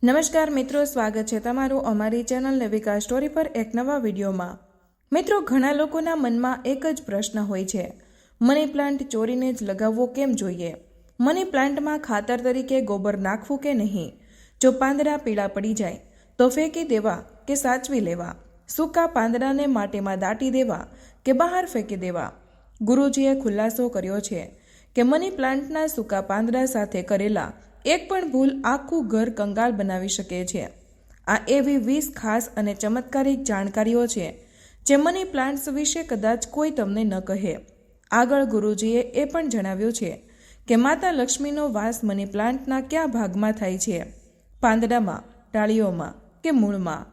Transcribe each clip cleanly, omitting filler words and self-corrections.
નમસ્કાર મિત્રો, સ્વાગત છે તમારું અમારી ચેનલ નેવિકા સ્ટોરી પર એક નવા વિડીયોમાં। મિત્રો, ઘણા લોકોના મનમાં એક જ પ્રશ્ન હોય છે, મની પ્લાન્ટ ચોરીને જ લગાવવો કેમ જોઈએ? મની પ્લાન્ટમાં ખાતર તરીકે ગોબર નાખવું કે નહીં? જો પાંદડા પીળા પડી જાય તો ફેંકી દેવા કે સાચવી લેવા? સૂકા પાંદડાને માટીમાં દાટી દેવા કે બહાર ફેંકી દેવા? ગુરુજીએ ખુલાસો કર્યો છે કે મની પ્લાન્ટના સૂકા પાંદડા સાથે કરેલા એક પણ ભૂલ આખું ઘર કંગાલ બનાવી શકે છે। આ એવી 20 ખાસ અને ચમત્કારિક જાણકારીઓ છે જે મની પ્લાન્ટ્સ વિશે કદાચ કોઈ તમને ન કહે। આગળ ગુરુજીએ એ પણ જણાવ્યું છે કે માતા લક્ષ્મીનો વાસ મની પ્લાન્ટના કયા ભાગમાં થાય છે, પાંદડામાં, ડાળીઓમાં કે મૂળમાં?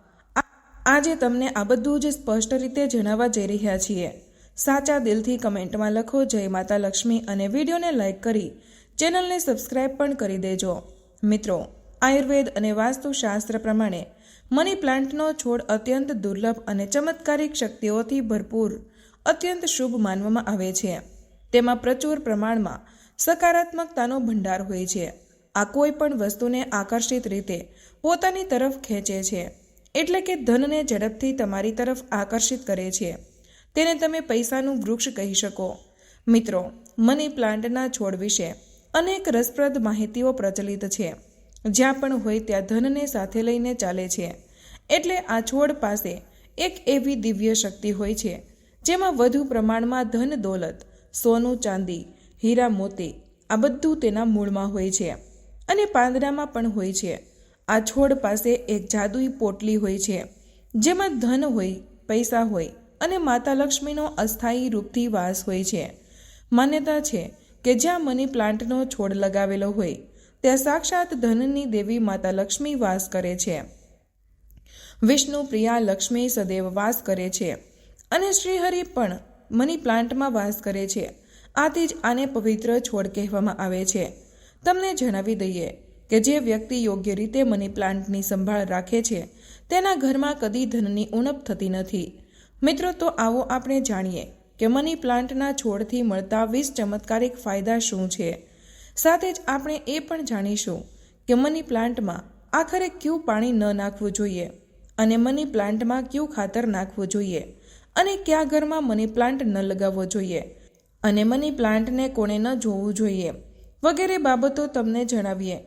આજે તમને આ બધું જ સ્પષ્ટ રીતે જણાવવા જઈ રહ્યા છીએ। સાચા દિલથી કમેન્ટમાં લખો જય માતા લક્ષ્મી અને વિડીયોને લાઈક કરી ચેનલને સબસ્ક્રાઇબ પણ કરી દેજો। મિત્રો, આયુર્વેદ અને વાસ્તુશાસ્ત્ર પ્રમાણે મની પ્લાન્ટનો છોડ અત્યંત દુર્લભ અને ચમત્કારિક શક્તિઓથી ભરપૂર અત્યંત શુભ માનવામાં આવે છે। તેમાં પ્રચુર પ્રમાણમાં સકારાત્મકતાનો ભંડાર હોય છે। આ કોઈ પણ વસ્તુને આકર્ષિત રીતે પોતાની તરફ ખેંચે છે, એટલે કે ધનને ઝડપથી તમારી તરફ આકર્ષિત કરે છે। તેને તમે પૈસાનું વૃક્ષ કહી શકો। મિત્રો, મની પ્લાન્ટના છોડ વિશે અનેક રસપ્રદ માહિતીઓ પ્રચલિત છે। જ્યાં પણ હોય ત્યાં ધનને સાથે લઈને ચાલે છે। એટલે આ છોડ પાસે એક એવી દિવ્ય શક્તિ હોય છે જેમાં વધુ પ્રમાણમાં ધન દોલત, સોનું ચાંદી, હીરા મોતી આ બધું તેના મૂળમાં હોય છે અને પાંદડામાં પણ હોય છે। આ છોડ પાસે એક જાદુઈ પોટલી હોય છે જેમાં ધન હોય, પૈસા હોય અને માતા લક્ષ્મીનો અસ્થાયી રૂપથી વાસ હોય છે। માન્યતા છે કે જ્યાં મની પ્લાન્ટનો છોડ લગાવેલો હોય ત્યાં સાક્ષાત ધનની દેવી માતા લક્ષ્મી વાસ કરે છે। વિષ્ણુ પ્રિયા લક્ષ્મી સદૈવ વાસ કરે છે અને શ્રીહરિ પણ મની પ્લાન્ટમાં વાસ કરે છે। આથી જ આને પવિત્ર છોડ કહેવામાં આવે છે। તમને જણાવી દઈએ કે જે વ્યક્તિ યોગ્ય રીતે મની પ્લાન્ટની સંભાળ રાખે છે તેના ઘરમાં કદી ધનની ઉણપ થતી નથી। મિત્રો, તો આવો આપણે જાણીએ કે મની પ્લાન્ટના છોડથી મળતા 20 ચમત્કારિક ફાયદા શું છે। સાથે જ આપણે એ પણ જાણીશું કે મની પ્લાન્ટમાં આખરે કયું પાણી ન નાખવું જોઈએ અને મની પ્લાન્ટમાં કયું ખાતર નાખવું જોઈએ અને કયા ઘરમાં મની પ્લાન્ટ ન લગાવવો જોઈએ અને મની પ્લાન્ટને કોણે ન જોવું જોઈએ વગેરે બાબતો તમને જણાવીએ।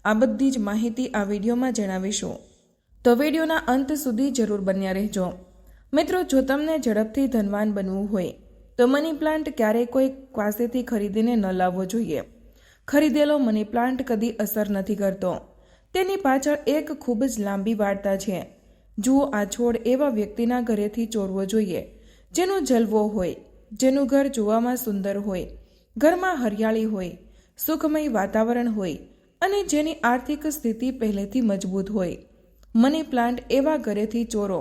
આ બધી જ માહિતી આ વિડીયોમાં જણાવીશું, તો વિડીયોના અંત સુધી જરૂર બન્યા રહેજો। મિત્રો, જો તમને ઝડપથી ધનવાન બનવું હોય તો મની પ્લાન્ટ ક્યારેય કોઈ પાસેથી ખરીદીને ન લાવવો જોઈએ। ખરીદેલો મની પ્લાન્ટ કદી અસર નથી કરતો। તેની પાછળ એક ખૂબ જ લાંબી વાર્તા છે। જુઓ, આ છોડ એવા વ્યક્તિના ઘરેથી ચોરવો જોઈએ જેનો જલવો હોય, જેનું ઘર જોવામાં સુંદર હોય, ઘરમાં હરિયાળી હોય, સુખમય વાતાવરણ હોય અને જેની આર્થિક સ્થિતિ પહેલેથી મજબૂત હોય। મની પ્લાન્ટ એવા ઘરેથી ચોરો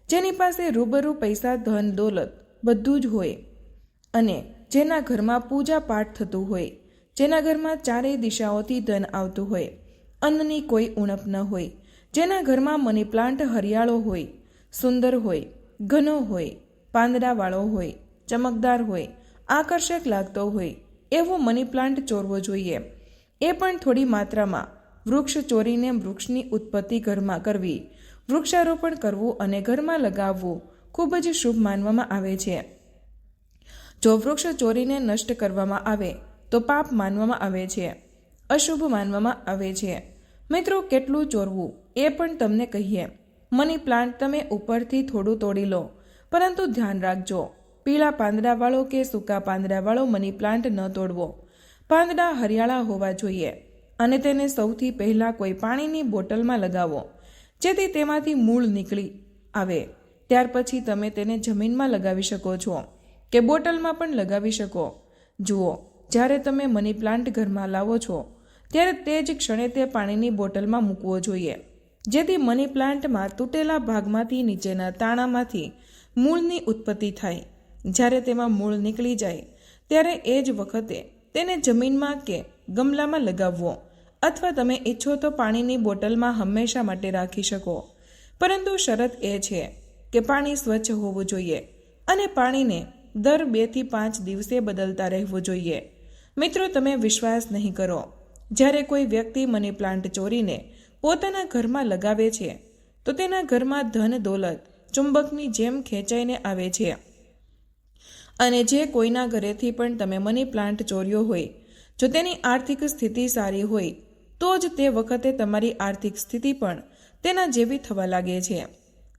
જેની પાસે રૂબરૂ પૈસા, ધન, દોલત બધું જ હોય અને જેના ઘરમાં પૂજા પાઠ થતું હોય, જેના ઘરમાં ચારેય દિશાઓથી ધન આવતું હોય, અન્નની કોઈ ઉણપ ન હોય, જેના ઘરમાં મની પ્લાન્ટ હરિયાળો હોય, સુંદર હોય, ઘનો હોય, પાંદડાવાળો હોય, ચમકદાર હોય, આકર્ષક લાગતો હોય એવો મની પ્લાન્ટ ચોરવો જોઈએ। એ પણ થોડી માત્રામાં। વૃક્ષ ચોરીને વૃક્ષની ઉત્પત્તિ ઘરમાં કરવી, વૃક્ષારોપણ કરવું અને ઘરમાં લગાવવું ખૂબ જ શુભ માનવામાં આવે છે। જો વૃક્ષ ચોરીને નષ્ટ કરવામાં આવે તો પાપ માનવામાં આવે છે, અશુભ માનવામાં આવે છે। મિત્રો, કેટલું ચોરવું એ પણ તમને કહીએ। મની પ્લાન્ટ તમે ઉપરથી થોડું તોડી લો, પરંતુ ધ્યાન રાખજો, પીળા પાંદડાવાળો કે સૂકા પાંદડાવાળો મની પ્લાન્ટ ન તોડવો। પાંદડા હરિયાળા હોવા જોઈએ અને તેને સૌથી પહેલાં કોઈ પાણીની બોટલમાં લગાવો જેથી તેમાંથી મૂળ નીકળી આવે। ત્યાર પછી તમે તેને જમીનમાં લગાવી શકો છો કે બોટલમાં પણ લગાવી શકો। જુઓ, જ્યારે તમે મની પ્લાન્ટ ઘરમાં લાવો છો ત્યારે તે જ ક્ષણે તે પાણીની બોટલમાં મૂકવો જોઈએ જેથી મની પ્લાન્ટમાં તૂટેલા ભાગમાંથી નીચેના તાણામાંથી મૂળની ઉત્પત્તિ થાય। જ્યારે તેમાં મૂળ નીકળી જાય ત્યારે એ જ વખતે તેને જમીનમાં કે ગમલામાં લગાવવો, અથવા તમે ઈચ્છો તો પાણીની બોટલમાં હંમેશા માટે રાખી શકો, પરંતુ શરત એ છે કે પાણી સ્વચ્છ હોવું જોઈએ અને પાણીને દર 2 થી 5 દિવસે બદલતા રહેવું જોઈએ। મિત્રો, તમે વિશ્વાસ નહીં કરો, જ્યારે કોઈ વ્યક્તિ મની પ્લાન્ટ ચોરીને પોતાના ઘરમાં લગાવે છે તો તેના ઘરમાં ધન દોલત ચુંબકની જેમ ખેંચાઈને આવે છે. અને જે કોઈના ઘરેથી પણ તમે મની પ્લાન્ટ ચોર્યો હોય, જો તેની આર્થિક સ્થિતિ સારી હોય તો જ તે વખતે તમારી આર્થિક સ્થિતિ પણ તેના જેવી થવા લાગે છે.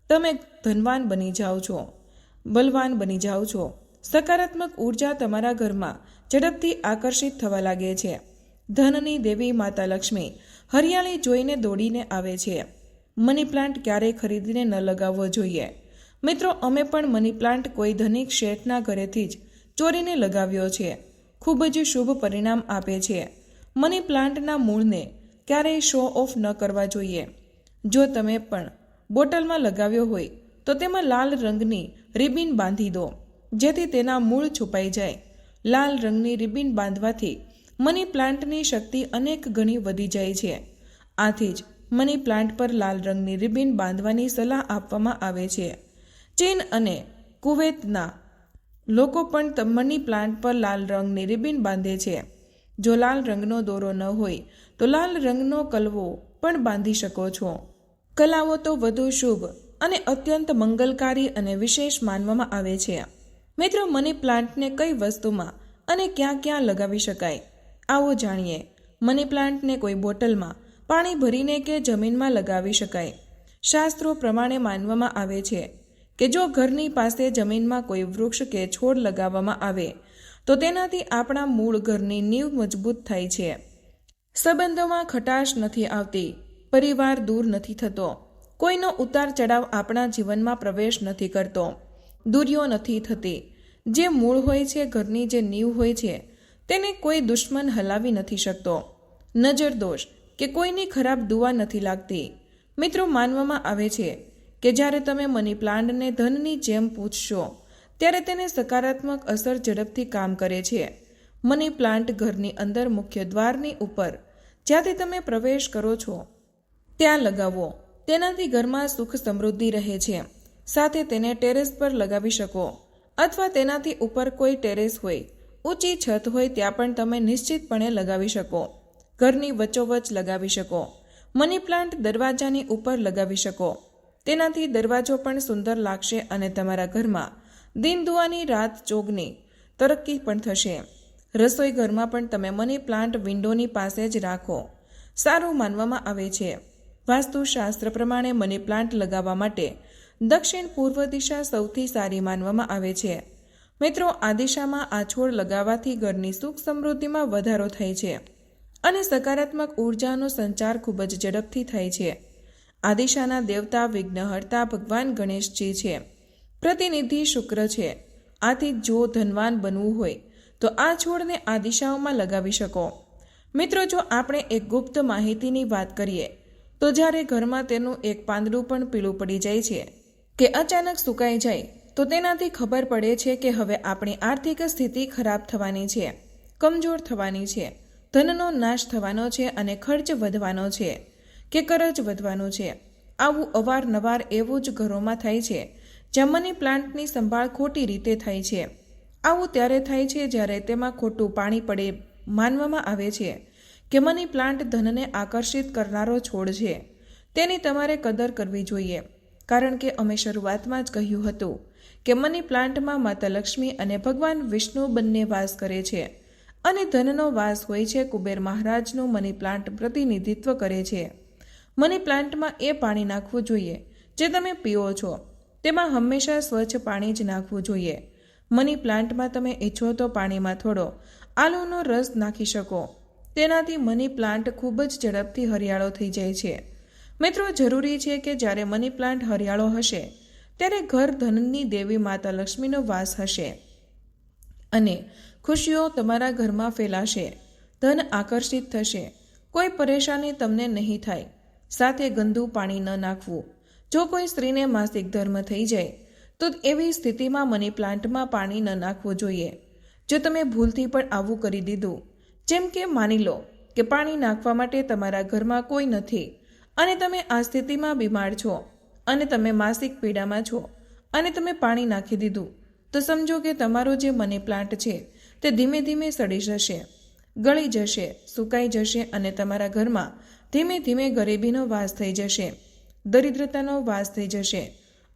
તમે ધનવાન બની જાઓ છો, બલવાન બની જાઓ છો. સકારાત્મક ઉર્જા તમારા ઘરમાં ઝડપથી આકર્ષિત થવા લાગે છે. ધનની દેવી માતા લક્ષ્મી હરિયાળી જોઈને દોડીને આવે છે. મની પ્લાન્ટ ક્યારેય ખરીદીને ન લગાવવો જોઈએ. મિત્રો, અમે પણ મની પ્લાન્ટ કોઈ ધનિક શેઠના ઘરેથી જ ચોરીને લગાવ્યો છે. ખૂબ જ શુભ પરિણામ આપે છે. મની પ્લાન્ટના મૂળને ક્યારેય શો ઓફ ન કરવા જોઈએ. જો તમે પણ બોટલમાં લગાવ્યો હોય તો તેમાં લાલ રંગની રિબિન બાંધી દો, જેથી તેના મૂળ છુપાઈ જાય. લાલ રંગની રિબિન બાંધવાથી મની પ્લાન્ટની શક્તિ અનેક ગણી વધી જાય છે. આથી જ મની પ્લાન્ટ પર લાલ રંગની રિબિન બાંધવાની સલાહ આપવામાં આવે છે. ચીન અને કુવૈતના લોકો પણ મની પ્લાન્ટ પર લાલ રંગની રિબિન બાંધે છે. જો લાલ રંગનો દોરો ન હોય તો લાલ રંગનો કલવો પણ બાંધી શકો છો. કલાવો તો વધુ શુભ અને અત્યંત મંગલકારી અને વિશેષ માનવામાં આવે છે. મિત્રો, મની પ્લાન્ટને કઈ વસ્તુમાં અને ક્યાં ક્યાં લગાવી શકાય, આવો જાણીએ. મની પ્લાન્ટને કોઈ બોટલમાં પાણી ભરીને કે જમીનમાં લગાવી શકાય. શાસ્ત્રો પ્રમાણે માનવામાં આવે છે કે જો ઘરની પાસે જમીનમાં કોઈ વૃક્ષ કે છોડ લગાવવામાં આવે તો તેનાથી આપણા મૂળ ઘરની નીંવ મજબૂત થાય છે. સંબંધોમાં ખટાશ નથી આવતી, પરિવાર દૂર નથી થતો, કોઈનો ઉતાર ચઢાવ આપણા જીવનમાં પ્રવેશ નથી કરતો, દુર્યો નથી થતી. જે મૂળ હોય છે, ઘરની જે નીંવ હોય છે, તેને કોઈ દુશ્મન હલાવી નથી શકતો. નજર દોષ કે કોઈની ખરાબ દુઆ નથી લાગતી. મિત્રો, માનવામાં આવે છે કે જ્યારે તમે મની પ્લાન્ટને ધનની જેમ પૂછશો ત્યારે તેને સકારાત્મક અસર ઝડપથી કામ કરે છે. મની પ્લાન્ટ ઘરની અંદર મુખ્ય દ્વારની ઉપર જ્યાંથી તમે પ્રવેશ કરો છો ત્યાં લગાવો. તેનાથી ઘરમાં સુખ સમૃદ્ધિ રહે છે. સાથે તેને ટેરેસ પર લગાવી શકો અથવા તેનાથી ઉપર કોઈ ટેરેસ હોય, ઊંચી છત હોય ત્યાં પણ તમે નિશ્ચિતપણે લગાવી શકો. ઘરની વચ્ચોવચ્ચ લગાવી શકો. મની પ્લાન્ટ દરવાજાની ઉપર લગાવી શકો. તેનાથી દરવાજો પણ સુંદર લાગશે અને તમારા ઘરમાં દિન દુઆની રાત ચોગની તરક્કી પણ થશે. રસોઈ ઘરમાં પણ તમે મની પ્લાન્ટ વિન્ડોની પાસે જ રાખો. સારું માનવામાં આવે છે. વાસ્તુશાસ્ત્ર પ્રમાણે મની પ્લાન્ટ લગાવવા માટે દક્ષિણ પૂર્વ દિશા સૌથી સારી માનવામાં આવે છે. મિત્રો, આ દિશામાં આ છોડ લગાવવાથી ઘરની સુખ સમૃદ્ધિમાં વધારો થાય છે અને સકારાત્મક ઉર્જાનો સંચાર ખૂબ જ ઝડપથી થાય છે. આ દિશાના દેવતા વિઘ્નહર્તા ભગવાન ગણેશજી છે. પ્રતિનિધિ શુક્ર છે. આથી જો ધનવાન બનવું હોય તો આ છોડને આ દિશાઓમાં લગાવી શકો. મિત્રો, જો આપણે એક ગુપ્ત માહિતીની વાત કરીએ તો જ્યારે ઘરમાં તેનું એક પાંદડું પણ પીળું પડી જાય છે કે અચાનક સુકાઈ જાય તો તેનાથી ખબર પડે છે કે હવે આપણી આર્થિક સ્થિતિ ખરાબ થવાની છે, કમજોર થવાની છે, ધનનો નાશ થવાનો છે અને ખર્ચ વધવાનો છે કે કરજ વધવાનું છે. આવું અવારનવાર એવું જ ઘરોમાં થાય છે જ્યાં મની પ્લાન્ટની સંભાળ ખોટી રીતે થાય છે. આવું ત્યારે થાય છે જ્યારે તેમાં ખોટું પાણી પડે. માનવામાં આવે છે કે મની પ્લાન્ટ ધનને આકર્ષિત કરનારો છોડ છે. તેની તમારે કદર કરવી જોઈએ, કારણ કે અમે શરૂઆતમાં જ કહ્યું હતું કે મની પ્લાન્ટમાં માતા લક્ષ્મી અને ભગવાન વિષ્ણુ બંને વાસ કરે છે અને ધનનો વાસ હોય છે. કુબેર મહારાજનું મની પ્લાન્ટ પ્રતિનિધિત્વ કરે છે. મની પ્લાન્ટમાં એ પાણી નાખવું જોઈએ જે તમે પીઓ છો. તેમાં હંમેશા સ્વચ્છ પાણી જ નાખવું જોઈએ. મની પ્લાન્ટમાં તમે ઈચ્છો તો પાણીમાં થોડો આલુનો રસ નાખી શકો. તેનાથી મની પ્લાન્ટ ખૂબ જ ઝડપથી હરિયાળો થઈ જાય છે. મિત્રો, જરૂરી છે કે જ્યારે મની પ્લાન્ટ હરિયાળો હશે ત્યારે ઘર ધનની દેવી માતા લક્ષ્મીનો વાસ હશે અને ખુશીઓ તમારા ઘરમાં ફેલાશે. ધન આકર્ષિત થશે. કોઈ પરેશાની તમને નહીં થાય. સાથે ગંદુ પાણી ન નાખવું. જો કોઈ સ્ત્રીને માસિક ધર્મ થઈ જાય તો એવી સ્થિતિમાં મની પ્લાન્ટમાં પાણી ન નાખવું જોઈએ. જો તમે ભૂલથી પણ આવું કરી દીધું, જેમ કે માની લો કે પાણી નાખવા માટે તમારા ઘરમાં કોઈ નથી અને તમે આ સ્થિતિમાં બીમાર છો અને તમે માસિક પીડામાં છો અને તમે પાણી નાખી દીધું, તો સમજો કે તમારો જે મની પ્લાન્ટ છે તે ધીમે ધીમે સડી જશે, ગળી જશે, સુકાઈ જશે અને તમારા ઘરમાં ધીમે ધીમે ગરીબીનો વાસ થઈ જશે, દરિદ્રતાનો વાસ થઈ જશે.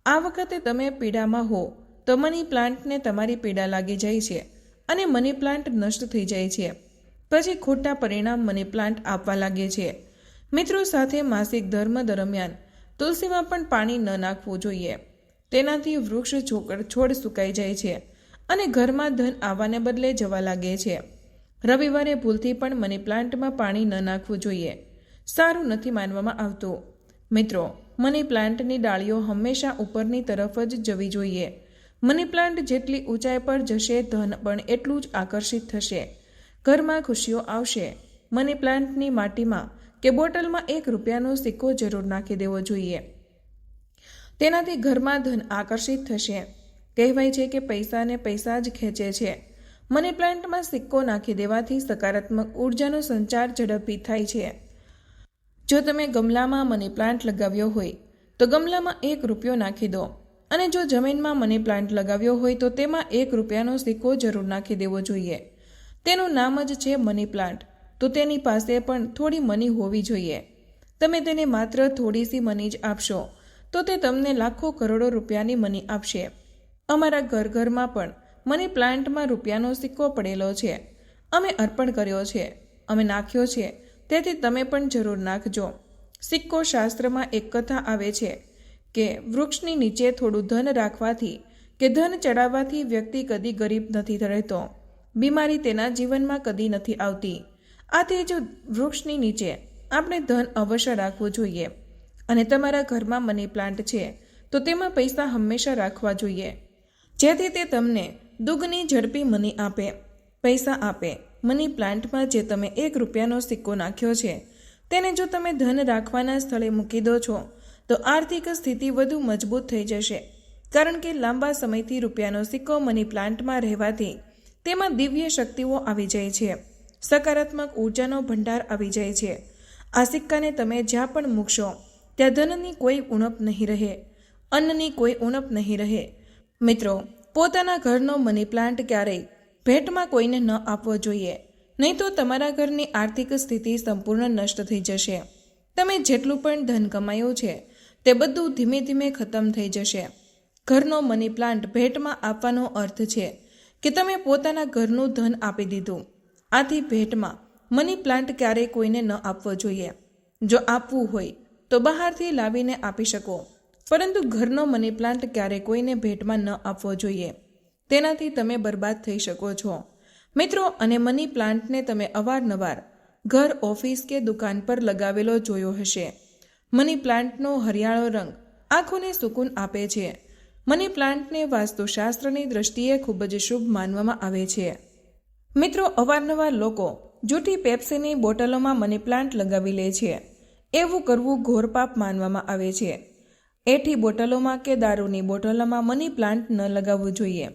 આ વખતે તમે પીડામાં હો તો મની પ્લાન્ટને તમારી પીડા લાગી જાય છે અને મની પ્લાન્ટ નષ્ટ થઈ જાય છે. પછી ખોટા પરિણામ મની પ્લાન્ટ આપવા લાગે છે. મિત્રો, સાથે માસિક ધર્મ દરમિયાન તુલસીમાં પણ પાણી ન નાખવું જોઈએ. તેનાથી વૃક્ષ છોડ સુકાઈ જાય છે અને ઘરમાં ધન આવવાને બદલે જવા લાગે છે. રવિવારે ભૂલથી પણ મની પ્લાન્ટમાં પાણી ન નાખવું જોઈએ. સારું નથી માનવામાં આવતું. મિત્રો, મની પ્લાન્ટની ડાળીઓ હંમેશા ઉપરની તરફ જ જવી જોઈએ. મની પ્લાન્ટ જેટલી ઊંચાઈ પર જશે, ધન પણ એટલું જ આકર્ષિત થશે. ઘરમાં ખુશીઓ આવશે. મની પ્લાન્ટની માટીમાં કે બોટલમાં ₹1નો સિક્કો જરૂર નાખી દેવો જોઈએ. તેનાથી ઘરમાં ધન આકર્ષિત થશે. કહેવાય છે કે પૈસાને પૈસા જ ખેંચે છે. મની પ્લાન્ટમાં સિક્કો નાખી દેવાથી સકારાત્મક ઉર્જાનો સંચાર ઝડપથી થાય છે. જો તમે ગમલામાં મની પ્લાન્ટ લગાવ્યો હોય તો ગમલામાં ₹1 નાખી દો, અને જો જમીનમાં મની પ્લાન્ટ લગાવ્યો હોય તો તેમાં ₹1નો સિક્કો જરૂર નાખી દેવો જોઈએ. તેનું નામ જ છે મની પ્લાન્ટ, તો તેની પાસે પણ થોડી મની હોવી જોઈએ. તમે તેને માત્ર થોડીસી મની જ આપશો તો તે તમને લાખો કરોડો રૂપિયાની મની આપશે. અમારા ઘરમાં પણ મની પ્લાન્ટમાં ₹નો સિક્કો પડેલો છે. અમે અર્પણ કર્યો છે, અમે નાખ્યો છે, તેથી તમે પણ જરૂર નાખજો. સિક્કો શાસ્ત્રમાં એક કથા આવે છે કે વૃક્ષની નીચે થોડું ધન રાખવાથી કે ધન ચડાવવાથી વ્યક્તિ કદી ગરીબ નથી રહેતો. બીમારી તેના જીવનમાં કદી નથી આવતી. આથી જો વૃક્ષની નીચે આપણે ધન અવશ્ય રાખવું જોઈએ. અને તમારા ઘરમાં મની પ્લાન્ટ છે તો તેમાં પૈસા હંમેશા રાખવા જોઈએ, જેથી તે તમને દુગની ઝડપી મની આપે, પૈસા આપે. મની પ્લાન્ટમાં જે તમે ₹1નો સિક્કો નાખ્યો છે તેને જો તમે ધન રાખવાના સ્થળે મૂકી દો છો તો આર્થિક સ્થિતિ વધુ મજબૂત થઈ જશે. કારણ કે લાંબા સમયથી ₹નો સિક્કો મની પ્લાન્ટમાં રહેવાથી તેમાં દિવ્ય શક્તિઓ આવી જાય છે, સકારાત્મક ઉર્જાનો ભંડાર આવી જાય છે. આ સિક્કાને તમે જ્યાં પણ મૂકશો ત્યાં ધનની કોઈ ઉણપ નહીં રહે, અન્નની કોઈ ઉણપ નહીં રહે. મિત્રો, પોતાના ઘરનો મની પ્લાન્ટ ક્યારેય ભેટમાં કોઈને ન આપવો જોઈએ, નહીં તો તમારા ઘરની આર્થિક સ્થિતિ સંપૂર્ણ નષ્ટ થઈ જશે. તમે જેટલું પણ ધન કમાયું છે તે બધું ધીમે ધીમે ખતમ થઈ જશે. ઘરનો મની પ્લાન્ટ ભેટમાં આપવાનો અર્થ છે કે તમે પોતાના ઘરનું ધન આપી દીધું. આથી ભેટમાં મની પ્લાન્ટ ક્યારેય કોઈને ન આપવો જોઈએ. જો આપવું હોય તો બહારથી લાવીને આપી શકો, પરંતુ ઘરનો મની પ્લાન્ટ ક્યારેય કોઈને ભેટમાં ન આપવો જોઈએ. તેનાથી તમે બરબાદ થઈ શકો છો. મિત્રો, અને મની પ્લાન્ટને તમે અવારનવાર ઘર, ઓફિસ કે દુકાન પર લગાવેલો જોયો હશે. મની પ્લાન્ટનો હરિયાળો રંગ આંખોને સુકૂન આપે છે. મની પ્લાન્ટને વાસ્તુશાસ્ત્રની દ્રષ્ટિએ ખૂબ જ શુભ માનવામાં આવે છે. મિત્રો, અવારનવાર લોકો જૂઠી પેપ્સીની બોટલોમાં મની પ્લાન્ટ લગાવી લે છે. એવું કરવું ઘોર પાપ માનવામાં આવે છે. એઠી બોટલોમાં કે દારૂની બોટલોમાં મની પ્લાન્ટ ન લગાવવું જોઈએ.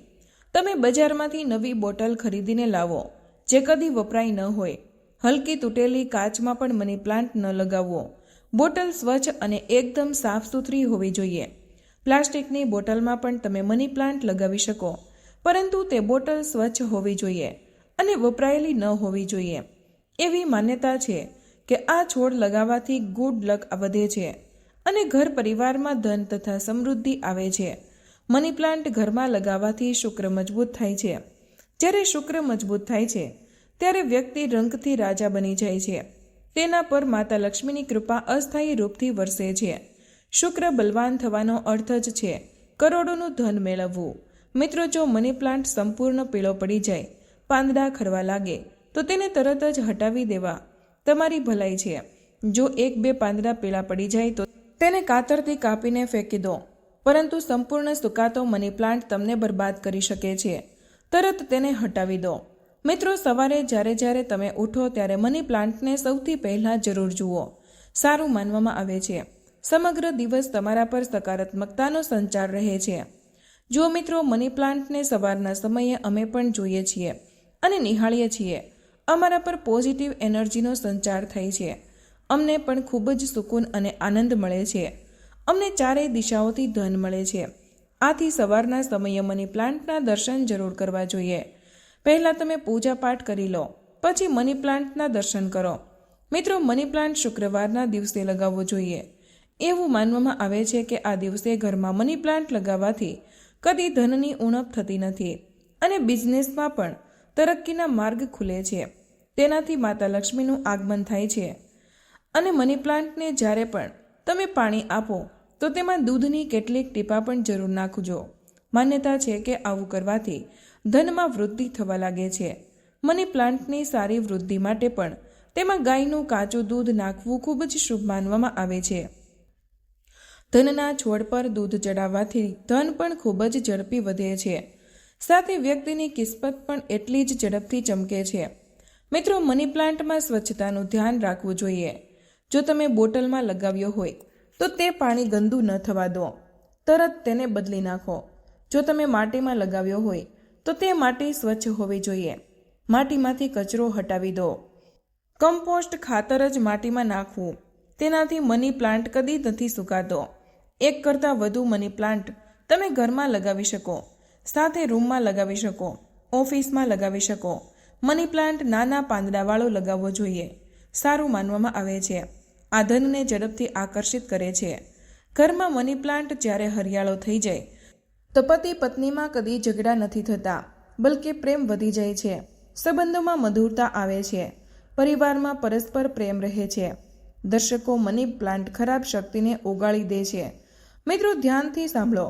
તમે બજારમાંથી નવી બોટલ ખરીદીને લાવો જે કદી વપરાય ન હોય. હલકી તૂટેલી કાચમાં પણ મની પ્લાન્ટ ન લગાવવો. બોટલ સ્વચ્છ અને એકદમ સાફ સુથરી હોવી જોઈએ. પ્લાસ્ટિકની બોટલમાં પણ તમે મની પ્લાન્ટ લગાવી શકો, પરંતુ તે બોટલ સ્વચ્છ હોવી જોઈએ અને વપરાયેલી ન હોવી જોઈએ. એવી માન્યતા છે કે આ છોડ લગાવવાથી ગુડ લક વધે છે અને ઘર પરિવારમાં ધન તથા સમૃદ્ધિ આવે છે. મની પ્લાન્ટ ઘરમાં લગાવવાથી શુક્ર મજબૂત થાય છે. જ્યારે શુક્ર મજબૂત થાય છે ત્યારે વ્યક્તિ રંગથી રાજા બની જાય છે. તેના પર માતા લક્ષ્મીની કૃપા અસ્થાયી રૂપથી વરસે છે. શુક્ર બલવાન થવાનો અર્થ જ છે કરોડોનું ધન મેળવવું. મિત્રો, જો મની પ્લાન્ટ સંપૂર્ણ પીળો પડી જાય, પાંદડા ખરવા લાગે તો તેને તરત જ હટાવી દેવા તમારી ભલાઈ છે. જો 1-2 પાંદડા પીળા પડી જાય તો તેને કાતરથી કાપીને ફેંકી દો, પરંતુ સંપૂર્ણ સુકાતો મની પ્લાન્ટ તમને બરબાદ કરી શકે છે. તરત તેને હટાવી દો. મિત્રો, સવારે જ્યારે તમે ઉઠો ત્યારે મની પ્લાન્ટને સૌથી પહેલાં જરૂર જુઓ. સારું માનવામાં આવે છે. સમગ્ર દિવસ તમારા પર સકારાત્મકતાનો સંચાર રહે છે. જો મિત્રો, મની પ્લાન્ટને સવારના સમયે અમે પણ જોઈએ છીએ અને નિહાળીએ છીએ. અમારા પર પોઝિટિવ એનર્જીનો સંચાર થાય છે. અમને પણ ખૂબ જ સુકૂન અને આનંદ મળે છે. અમને ચારેય દિશાઓથી ધન મળે છે. આથી સવારના સમયે મની પ્લાન્ટના દર્શન જરૂર કરવા જોઈએ. પહેલાં તમે પૂજા પાઠ કરી લો, પછી મની પ્લાન્ટના દર્શન કરો. મિત્રો, મની પ્લાન્ટ શુક્રવારના દિવસે લગાવવો જોઈએ. એવું માનવામાં આવે છે કે આ દિવસે ઘરમાં મની પ્લાન્ટ લગાવવાથી કદી ધનની ઉણપ થતી નથી અને બિઝનેસમાં પણ તરક્કીના માર્ગ ખુલે છે. તેનાથી માતા લક્ષ્મીનું આગમન થાય છે. અને મની પ્લાન્ટને જ્યારે પણ તમે પાણી આપો તો તેમાં દૂધની કેટલીક ટીપા પણ જરૂર નાખજો. માન્યતા છે કે આવું કરવાથી ધનમાં વૃદ્ધિ થવા લાગે છે. મની પ્લાન્ટની સારી વૃદ્ધિ માટે પણ તેમાં ગાયનું કાચું દૂધ નાખવું ખૂબ જ શુભ માનવામાં આવે છે. ધનના છોડ પર દૂધ ચડાવવાથી ધન પણ ખૂબ જ ઝડપી વધે છે. સાથે વ્યક્તિની કિસ્મત પણ એટલી જ ઝડપથી ચમકે છે. મિત્રો, મની પ્લાન્ટમાં સ્વચ્છતાનું ધ્યાન રાખવું જોઈએ. જો તમે બોટલમાં લગાવ્યો હોય તો તે પાણી ગંદુ ન થવા દો. તરત તેને બદલી નાખો. જો તમે માટીમાં લગાવ્યો હોય તો તે માટી સ્વચ્છ હોવી જોઈએ. માટીમાંથી કચરો હટાવી દો. કમ્પોસ્ટ ખાતર જ માટીમાં નાખવું. તેનાથી મની પ્લાન્ટ કદી નથી સુકાતો. એક કરતાં વધુ મની પ્લાન્ટ તમે ઘરમાં લગાવી શકો, સાથે રૂમમાં લગાવી શકો, ઓફિસમાં લગાવી શકો. મની પ્લાન્ટ નાના પાંદડાવાળો લગાવવો જોઈએ. સારું માનવામાં આવે છે. આ ધનને ઝડપથી આકર્ષિત કરે છે. ઘરમાં મની પ્લાન્ટ જ્યારે હરિયાળો થઈ જાય તો પતિ પત્નીમાં કદી ઝઘડા નથી થતા, બલકે પ્રેમ વધી જાય છે. સંબંધોમાં મધુરતા આવે છે. પરિવારમાં પરસ્પર પ્રેમ રહે છે. દર્શકો, મની પ્લાન્ટ ખરાબ શક્તિને ઓગાળી દે છે. મિત્રો, ધ્યાનથી સાંભળો.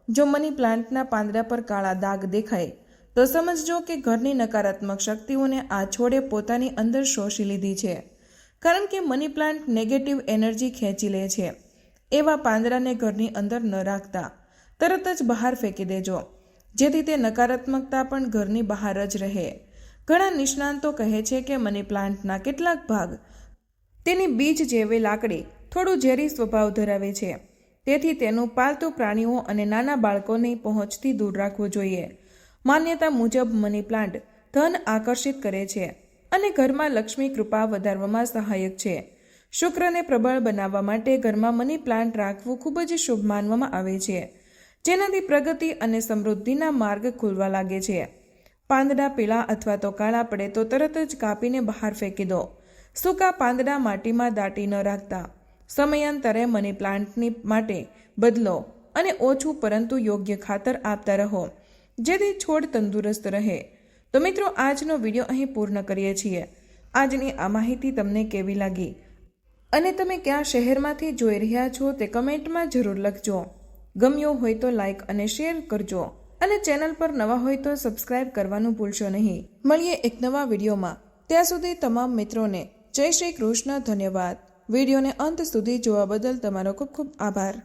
જો મની પ્લાન્ટના પાંદડા પર કાળા દાગ દેખાય તો સમજજો કે ઘરની નકારાત્મક શક્તિઓને આ છોડે પોતાની અંદર શોષી લીધી છે. કારણ કે મની પ્લાન્ટ નેગેટિવ એનર્જી ખેંચી લે છે. એવા પાંદડાને ઘરની અંદર ન રાખતા, તરત જ બહાર ફેંકી દેજો, જેથી તે નકારાત્મકતા પણ ઘરની બહાર જ રહે. ઘણા નિષ્ણાંતો કહે છે કે મની પ્લાન્ટના કેટલાક ભાગ તેની બીજ જેવી લાકડી થોડું ઝેરી સ્વભાવ ધરાવે છે. તેથી તેનું પાલતુ પ્રાણીઓ અને નાના બાળકોની પહોંચથી દૂર રાખવું જોઈએ. માન્યતા મુજબ મની પ્લાન્ટ ધન આકર્ષિત કરે છે અને ઘરમાં લક્ષ્મી કૃપા વધારવામાં સહાયક છે. શુક્રને પ્રબળ બનાવવા માટે ઘરમાં મની પ્લાન્ટ રાખવું ખૂબ જ શુભ માનવામાં આવે છે, જેનાથી પ્રગતિ અને સમૃદ્ધિના માર્ગ ખુલવા લાગે છે. પાંદડા પીળા અથવા તો કાળા પડે તો તરત જ કાપીને બહાર ફેંકી દો. સૂકા પાંદડા માટીમાં દાટી ન રાખતા. સમયાંતરે મની પ્લાન્ટની માટે બદલો અને ઓછું પરંતુ યોગ્ય ખાતર આપતા રહો, જેથી છોડ તંદુરસ્ત રહે. તો મિત્રો, આજનો વિડીયો અહીં પૂર્ણ કરીએ છીએ. આજની આ માહિતી તમને કેવી લાગી અને તમે કયા શહેરમાંથી જોઈ રહ્યા છો તે કમેન્ટમાં જરૂર લખજો. ગમ્યો હોય તો લાઈક અને શેર કરજો અને ચેનલ પર નવા હોય તો સબસ્ક્રાઇબ કરવાનું ભૂલશો નહીં. મળીએ એક નવા વિડીયોમાં. ત્યાં સુધી તમામ મિત્રોને જય શ્રી કૃષ્ણ. ધન્યવાદ. વિડીયોને અંત સુધી જોવા બદલ તમારો ખૂબ ખૂબ આભાર.